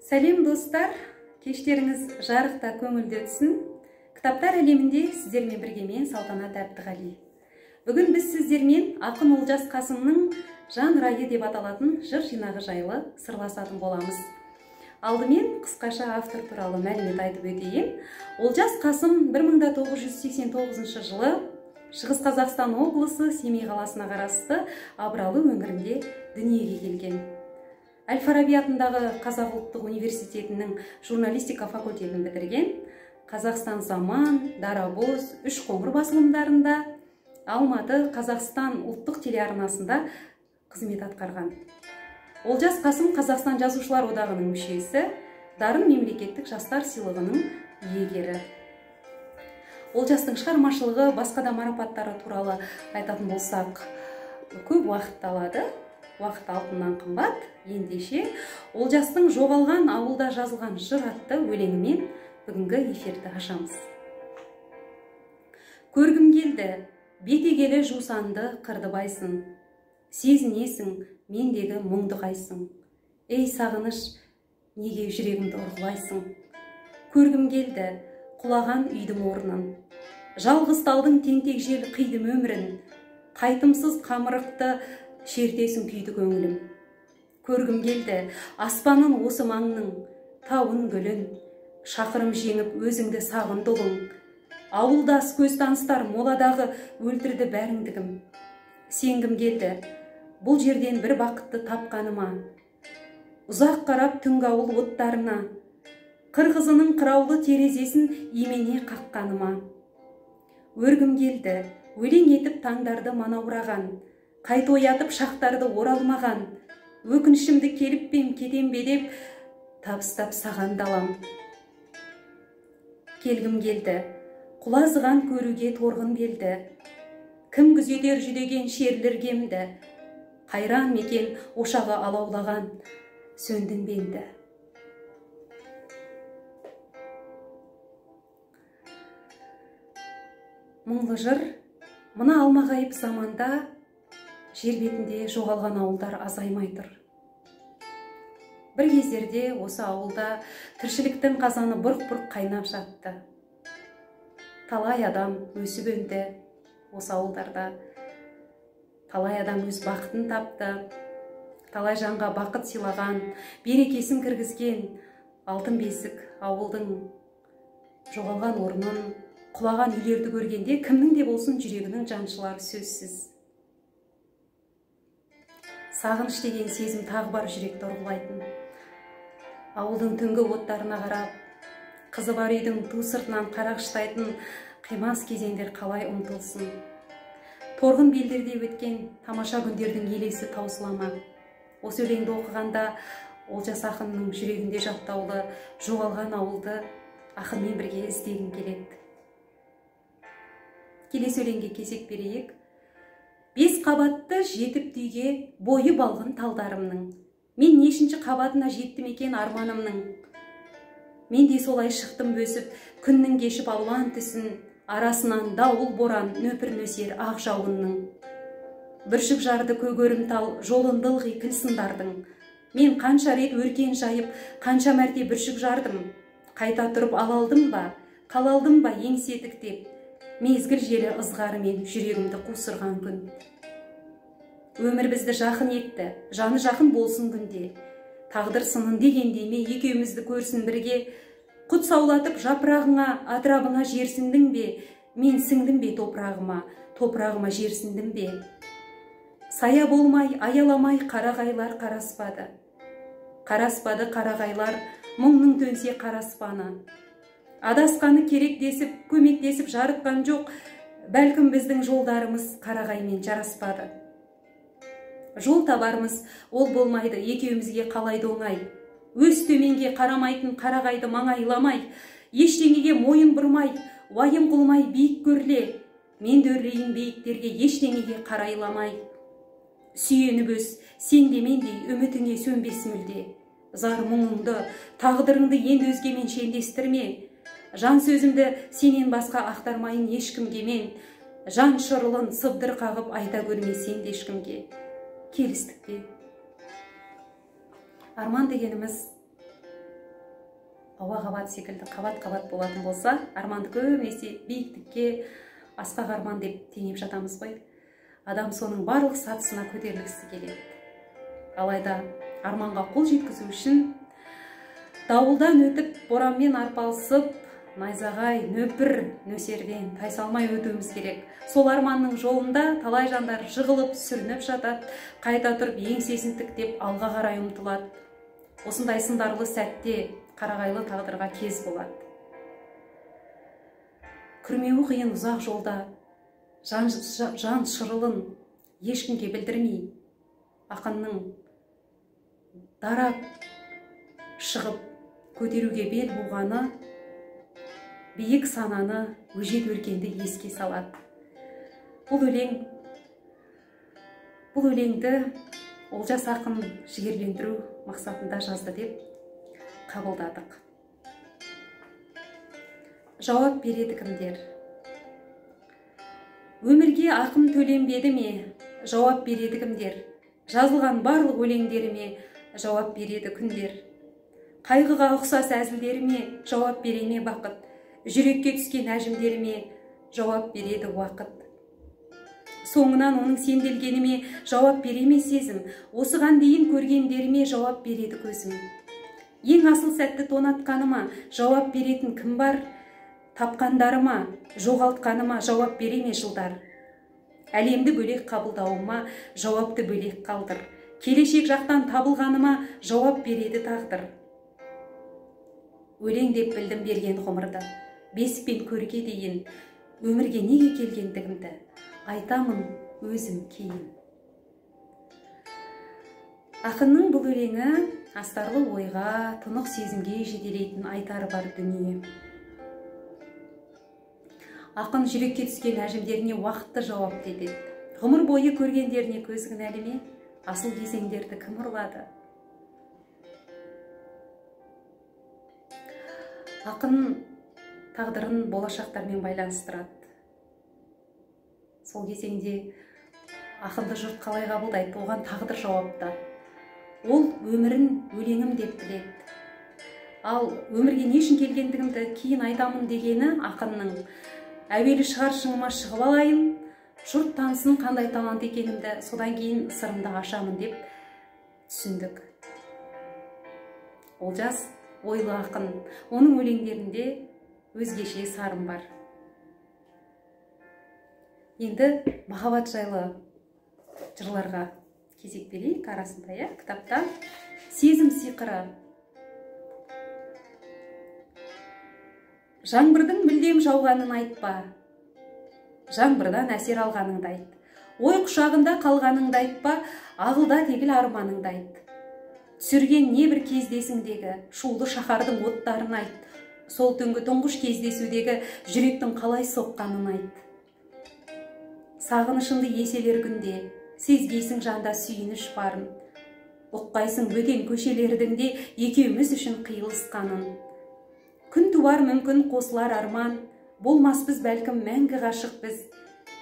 Сәлем достар, кештеріңіз жарықта көңілді өтсін. Кітаптар әлемінде сіздермен бірге мен Салтанат Әбдіғали. Бүгін біз сіздермен ақын Олжас Қасымның Жан райы деп аталатын жыр жинағы жайлы сырласатын боламыз. Алдымен қысқаша автор туралы мәлімет айтып өтейін. Олжас Қасым 1989 жылы Шығыс Қазақстан облысы Семей қаласына қарасты Абралы өңірінде дүниеге келген. Әл-Фараби атындағы Қазақ ұлттық университетінің журналистика факультетін бітірген. Қазақстан Заман, Дарабоз, Үшқоңыр басылымдарында, Алматы Қазақстан ұлттық телеарнасында қызмет атқарған. Олжас Қасым Қазақстан Жазушылар одағының мүшесі, Дарын мемлекеттік жастар сыйлығының иегері. Олжастың шығармашылығы, басқа да марапаттары туралы айтатын болсақ, көп уақыт алады. Уақыт алтыннан қымбат. Ендеше Олжастың Жоғалған ауылда жазылған жыр атты өлеңімен бүгінгі эфирді ашамыз. Көргім келді, бетегелі жусанды қырды байсын. Сезінесің, мендегі мұңды қайсың. Ей сағыныш, неге жүрегімді ұрғылайсың? Көргім келді, құлаған үйдің орнын. Жалғыз талдың тентек жел қидым өмірін. Қайтымсыз қамырықты шертесің күйді көңілім. Көргім келді, аспанын осы маңның, тауын гүлін. Шақырым жеңіп өзіңді сағынды ұлың. Ауылдас көз таныстар моладағы өлтірді бәріңдігім. Сенгім келді, бұл жерден бір бақытты тапқаныма. Ұзақ қарап түнгі ауыл оттарына. Қырғызының қыраулы терезесін имене қаққаныма. Өргім келді, өлең етіп таңдарды манаураған. Қайта оятып шақтарды оралмаған. Өкінішімді келіп пен кетем бе деп табыстап саған далам. Келгім келді, құлазыған көруге торғын белді. Кім күзетер жүдеген шерлергемді. Қайран мекен ошағы алаулаған, сөндім бенді. Мұңлы жыр, мына алмағайып заманда жер бетінде жоғалған ауылдар азаймай тұр. Бір кездерде осы ауылда тіршіліктің қазаны бұрқ-бұрқ қайнап жатты. Талай адам өсіп өнді осы ауылдарда. Талай адам өз бақытын тапты. Талай жанға бақыт сыйлаған, берекесін кіргізген алтын бесік ауылдың жоғалған орнын, құлаған үйлерді көргенде кімнің де болсын жүрегінің жаншылары сөзсіз. Сағыныш деген сезім тағы бар жүректі ұрғылайтын. Ауылдың түнгі оттарына қарап, қызы бар үйдің ту сыртынан қарағыштайтын қимас кезеңдер қалай ұмтылсын. Торғын белдерде өткен тамаша күндердің елесі таусылама. Осы өлеңді оқығанда Олжас ақынның жүрегінде жаттаулы жоғалған ауылды ақынмен бірге іздегім келеді. Келесі өлеңге кезек берейік. Бес қабатты жетіп түйге бойы балғын талдарымның. Мен нешінші қабатына жеттім екен арманымның. Мен де солай шықтым өсіп, күннің кешіп аулан түсін, арасынан дауыл боран нөпір нөсер ақ жауынның. Бүршік жарды көгерім тал жолын дылғи кілсындардың. Мен қанша рет өркен жайып, қанша мәрте бүршік жардым. Қайта тұрып алалдым ба, қалалдым ба еңсетіктеп. Мезгіл желі ызғарымен жүрегімді қусырған күн. Өмір бізді жақын етті, жаны жақын болсын күнде. Тағдыр сынын дегенде ме екеумізді көрсін бірге. Құт саулатып жапырағыңа, атырабыңа жерсіндің бе? Мен сіңдім бе топырағыма жерсіндің бе? Сая болмай, аяламай қарағайлар қараспады. Қараспады қарағайлар, мұңның төнсе қараспаны. Адасқаны керек десіп, көмектесіп жарытқан жоқ, бәлкім біздің жолдарымыз қарағаймен жараспады. Жол табармыз, ол болмайды, екеумізге қалайды оңай. Өз төменге қарамайтын қарағайды маңайламай, ештеңеге мойын бұрмай, уайым қылмай биік көрле. Мен де өрлейін биіктерге ештеңеге қарайламай. Сүйеніп өз, сен де мендей үмітіңе сөнбес мүлде. Зар мұңыңды, тағдырыңды енді өзгемен шендестірме. Жан сөзімді сенен басқа ақтармайын ешкімге мен. Жан шырылын сыбдыр қағып айта көрме сен де ешкімге. Келістік пе? Арман дегеніміз ауа қабат секілді қабат-қабат болатын болса, арманды көбінесе биіктікке, асқақ арман деп теңеп жатамыз ғой. Адам соның барлық сатысына көтерілгісі келеді. Алайда арманға қол жеткізу үшін дауылдан өтіп, боранмен арпалысып, найзағай, нөпір, нөсерден тайсалмай өтуіміз керек. Сол арманның жолында талай жандар жығылып, сүрініп жатады, қайта тұрып еңсесін тіктеп алға қарай ұмтылады. Осындай сындарлы сәтте қарағайлы тағдырға кез болады. Күрмеуі қиын ұзақ жолда жан шырылын ешкімге білдірмей, ақынның дара шығып көтеруге бел буғаны биік сананы, өжет өркенді еске салады. Бұл өлеңді Олжас ақын жігерлендіру мақсатында жазды деп қабылдадық. Жауап береді кімдер? Өмірге ақым төленбеді ме? Жауап береді кімдер? Жазылған барлық өлеңдеріме жауап береді күндер. Қайғыға ұқсас әзілдеріме жауап береме бақыт. Жүрекке түскен әжімдеріме жауап береді уақыт. Соңынан оның сенделгеніме жауап береме сезім. Осыған дейін көргендеріме жауап береді көзім. Ең асыл сәтті тонатқаныма жауап беретін кім бар? Тапқандарыма, жоғалтқаныма жауап береме жылдар. Әлемді бөлек қабылдауыма жауапты бөлек қалдыр. Келешек жақтан табылғаныма жауап береді тағдыр. Өлең деп білдім берген ғұмырды, бесік пен көрге дейін, өмірге неге келгендігімді айтамын өзім кейін. Ақынның бұл өлеңі астарлы ойға, тұнық сезімге жетелейтін айтары бар дүние. Ақын жүрекке түскен әжімдеріне уақытты жауапты етеді. Ғұмыр бойы көргендеріне көз кінәлі ме? Асыл кезеңдерді кім ұрлады? Ақын тағдырын болашақтармен байланыстырады. Сол кезеңде ақынды жұрт қалай қабылдайды, оған тағдыр жауапты. Ол өмірін өлеңім деп біледі. Ал өмірге не үшін келгендігімді кейін айтамын дегені ақынның әуелі шығар шыңыма шығып алайын, жұрт танысын қандай талант екенімді, содан кейін сырымды ашамын деп түсіндік. Олжас ойлы ақын, оның өлеңдерінде өзгеше сарын бар. Енді махаббат жайлы жырларға кезек берейік арасында, кітапта сезім сиқыры. Жаңбырдың мүлдем жауғанын айтпа, жаңбырдан әсер алғаныңды айт. Ой құшағында қалғаныңды айтпа, ағылда тегіл арманыңды айт. Түсірген не бір кездесіңдегі шулы шаһардың оттарын айт. Сол түнгі тұңғыш кездесудегі жүректің қалай соққанын айт. Сағынышымды еселер күнде, сезгейсің жанда сүйініш барын. Ұққайсың бөтен көшелердің де екеуміз үшін қиылысқанын. Күн туар мүмкін қосылар арман, болмаспыз бәлкім мәңгі ғашық біз.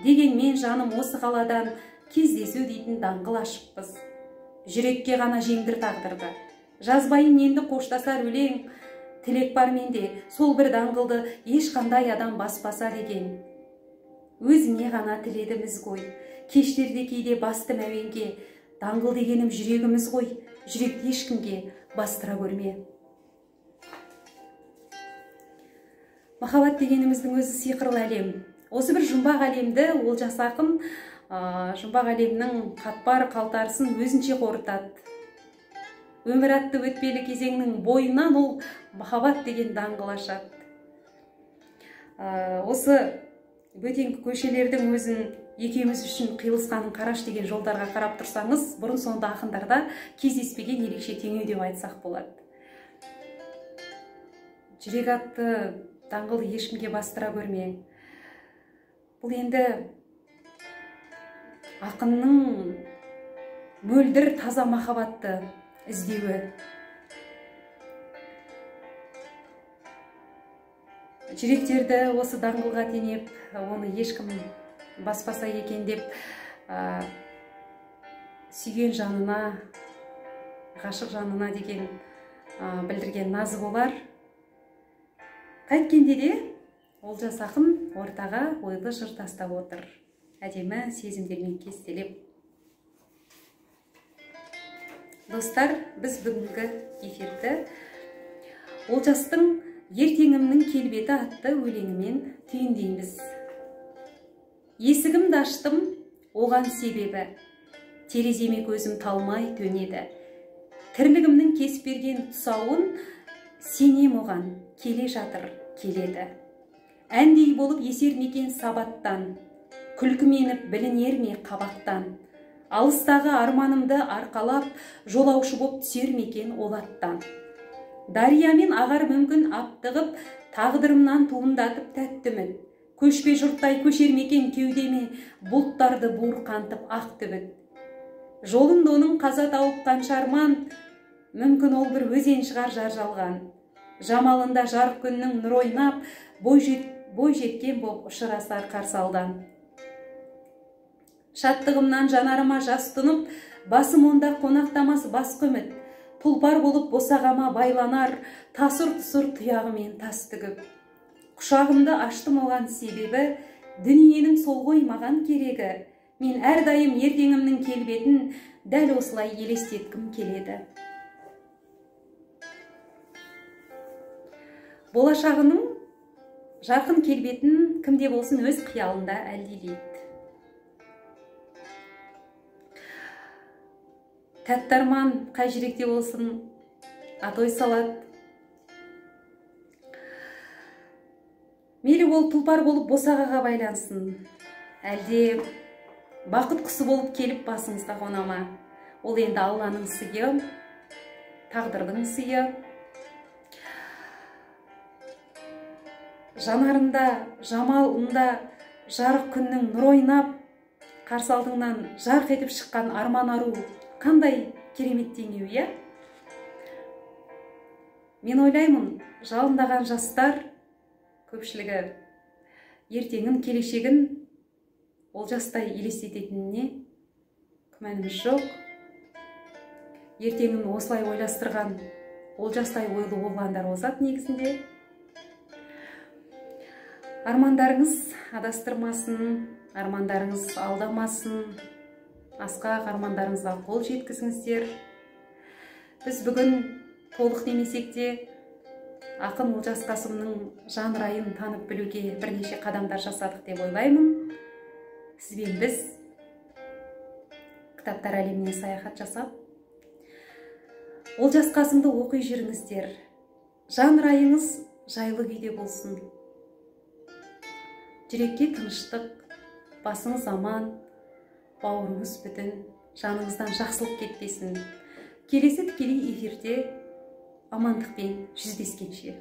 Дегенмен жаным осы қаладан кездесу дейтін даңғыл ашықпыз. Жүрекке ғана жеңдір тағдырды, жазбайын енді қоштасар өлең. Тілек бар менде, сол бір даңғылды ешқандай адам баспаса деген. Өзіңе ғана тіледіміз ғой, кештерде кейде бастым әуенге. Даңғыл дегенім жүрегіміз ғой, жүректі ешкімге бастыра көрме. Махаббат дегеніміздің өзі сиқырлы әлем. Осы бір жұмбақ әлемді Олжас ақын жұмбақ әлемнің қатпар қалтарысын өзінше қорытады. Өмір атты өтпелі кезеңнің бойынан ол махаббат деген даңғыл ашады. Осы бөтен көшелердің өзін екеуміз үшін қиылысқанын қараш деген жолдарға қарап тұрсаңыз, бұрын соңды ақындарда кездеспеген ерекше теңеу деп айтсақ болады. Жүрек атты даңғылды ешкімге бастыра көрме. Бұл енді ақынның мөлдір таза махаббатты іздеуі. Жүректерді осы даңғылға теңеп, оны ешкім баспаса екен деп, сүйген жанына, ғашық жанына деген білдірген назы болар. Қайткенде де Олжас ақын ортаға ойлы жыр тастап отыр, әдемі сезімдермен кестелеп. Достар, біз бүгінгі эфирді Олжастың «Ертеңімнің келбеті» атты өлеңімен түйіндейміз. Есігімді аштым, оған себебі, тереземе көзім талмай төнеді. Тірлігімнің кесіп берген тұсауын, сенем оған, келе жатыр, келеді. Әндей болып есер мекен сабаттан, күлкі меніп білінер ме қабақтан. Алыстағы арманымды арқалап, жолаушы боп түсер мекен олаттан. Дариямен ағар мүмкін аптығып, тағдырымнан туындатып тәтті үміт. Көшпе жұрттай көшер мекен кеудеме, бұлттарды буырқантып ақ түбіт. Жолымды оның қаза тауып қанша арман, мүмкін ол бір өзен шығар жар жалған. Жамалында жарық күннің нұр ойнап, бой жеткен боп ұшырасар қарсалдан. Шаттығымнан жанарыма жас тұнып, басым онда қонақтамас басқа үміт. Тұлпар болып босағама байланар, тасыр-тұсыр тұяғымен тас тігіп. Құшағымды аштым оған себебі, дүниенің сол ғой маған керегі. Мен әрдайым ертеңімнің келбетін дәл осылай елестеткім келеді. Болашағының жарқын келбетін кімде болсын өз қиялында әлдилейді. Тәтті арман қай жүректе болсын атой салады. Мейлі ол тұлпар болып босағаға байлансын, әлде бақыт құсы болып келіп басыңызға қонама. Ол енді Алланың сыйы, тағдырдың сыйы. Жанарында, жамалында жарық күннің нұр ойнап, қарсы алдыңнан жарқ етіп шыққан арман ару қандай керемет теңеу, иә? Мен ойлаймын, жалындаған жастар көпшілігі ертеңін, келешегін Олжастай елестететініне күмәніміз жоқ. Ертеңін осылай ойластырған, Олжастай ойлы болғандар озат негізінде. Армандарыңыз адастырмасын, армандарыңыз алдамасын, асқақ армандарыңызға қол жеткізіңіздер. Біз бүгін толық демесек те ақын Олжас Қасымның жан райын танып білуге бірнеше қадамдар жасадық деп ойлаймын. Сізбен біз кітаптар әлеміне саяхат жасап, Олжас Қасымды оқи жүріңіздер. Жан райыңыз жайлы күйде болсын. Жүрекке тыныштық, басыңыз аман, бауырыңыз бүтін, жаныңыздан жақсылық кетпесін. Келесі тікелей эфирде амандықпен жүздескенше.